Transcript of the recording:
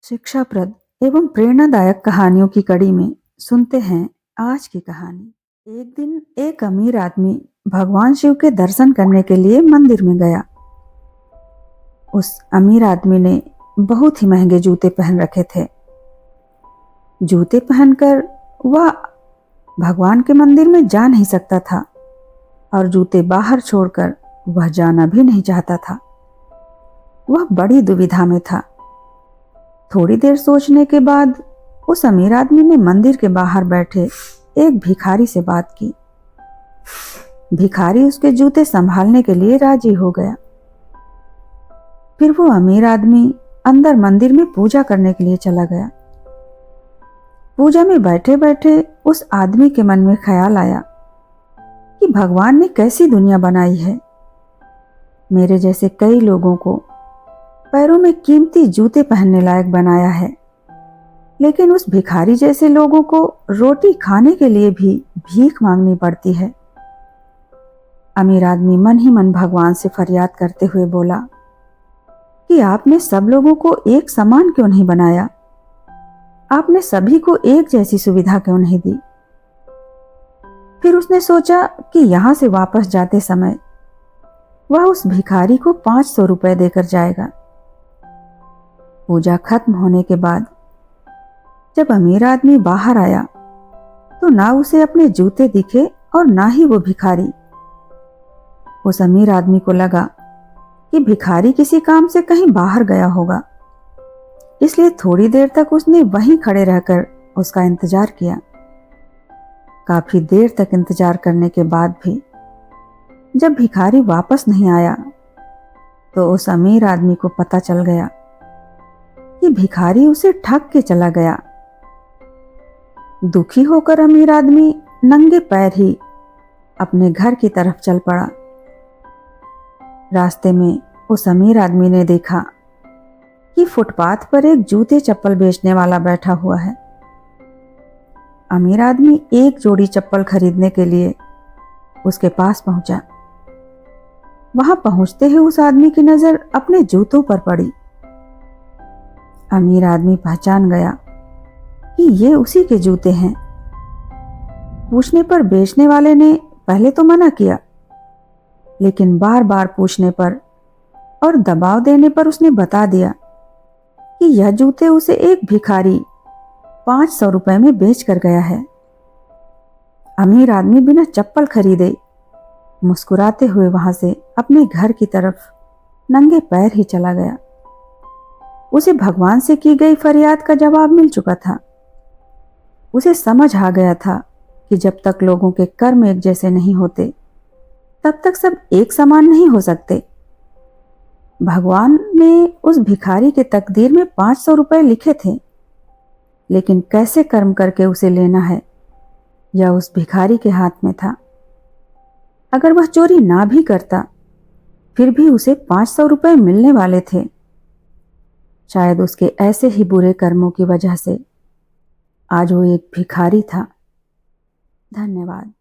शिक्षाप्रद एवं प्रेरणादायक कहानियों की कड़ी में सुनते हैं आज की कहानी। एक दिन एक अमीर आदमी भगवान शिव के दर्शन करने के लिए मंदिर में गया। उस अमीर आदमी ने बहुत ही महंगे जूते पहन रखे थे। जूते पहनकर वह भगवान के मंदिर में जा नहीं सकता था और जूते बाहर छोड़कर वह जाना भी नहीं चाहता था। वह बड़ी दुविधा में था। थोड़ी देर सोचने के बाद उस अमीर आदमी ने मंदिर के बाहर बैठे एक भिखारी से बात की। भिखारी उसके जूते संभालने के लिए राजी हो गया। फिर वो अमीर आदमी अंदर मंदिर में पूजा करने के लिए चला गया। पूजा में बैठे बैठे उस आदमी के मन में ख्याल आया कि भगवान ने कैसी दुनिया बनाई है। मेरे जैसे कई लोगों को पैरों में कीमती जूते पहनने लायक बनाया है, लेकिन उस भिखारी जैसे लोगों को रोटी खाने के लिए भी भीख मांगनी पड़ती है। अमीर आदमी मन ही मन भगवान से फरियाद करते हुए बोला कि आपने सब लोगों को एक समान क्यों नहीं बनाया? आपने सभी को एक जैसी सुविधा क्यों नहीं दी? फिर उसने सोचा कि यहां से वापस जाते समय वह उस भिखारी को 500 रुपए देकर जाएगा। पूजा खत्म होने के बाद जब अमीर आदमी बाहर आया तो ना उसे अपने जूते दिखे और ना ही वो भिखारी। उस अमीर आदमी को लगा कि भिखारी किसी काम से कहीं बाहर गया होगा, इसलिए थोड़ी देर तक उसने वहीं खड़े रहकर उसका इंतजार किया। काफी देर तक इंतजार करने के बाद भी जब भिखारी वापस नहीं आया तो उस अमीर आदमी को पता चल गया कि भिखारी उसे ठग के चला गया। दुखी होकर अमीर आदमी नंगे पैर ही अपने घर की तरफ चल पड़ा। रास्ते में उस अमीर आदमी ने देखा कि फुटपाथ पर एक जूते चप्पल बेचने वाला बैठा हुआ है। अमीर आदमी एक जोड़ी चप्पल खरीदने के लिए उसके पास पहुंचा। वहां पहुंचते ही उस आदमी की नजर अपने जूतों पर पड़ी। अमीर आदमी पहचान गया कि ये उसी के जूते हैं। पूछने पर बेचने वाले ने पहले तो मना किया, लेकिन बार बार पूछने पर और दबाव देने पर उसने बता दिया कि यह जूते उसे एक भिखारी 500 रुपए में बेच कर गया है। अमीर आदमी बिना चप्पल खरीदे मुस्कुराते हुए वहां से अपने घर की तरफ नंगे पैर ही चला गया। उसे भगवान से की गई फरियाद का जवाब मिल चुका था। उसे समझ आ गया था कि जब तक लोगों के कर्म एक जैसे नहीं होते तब तक सब एक समान नहीं हो सकते। भगवान ने उस भिखारी के तकदीर में 500 रुपए लिखे थे, लेकिन कैसे कर्म करके उसे लेना है यह उस भिखारी के हाथ में था। अगर वह चोरी ना भी करता फिर भी उसे 500 रुपए मिलने वाले थे। शायद उसके ऐसे ही बुरे कर्मों की वजह से आज वो एक भिखारी था। धन्यवाद।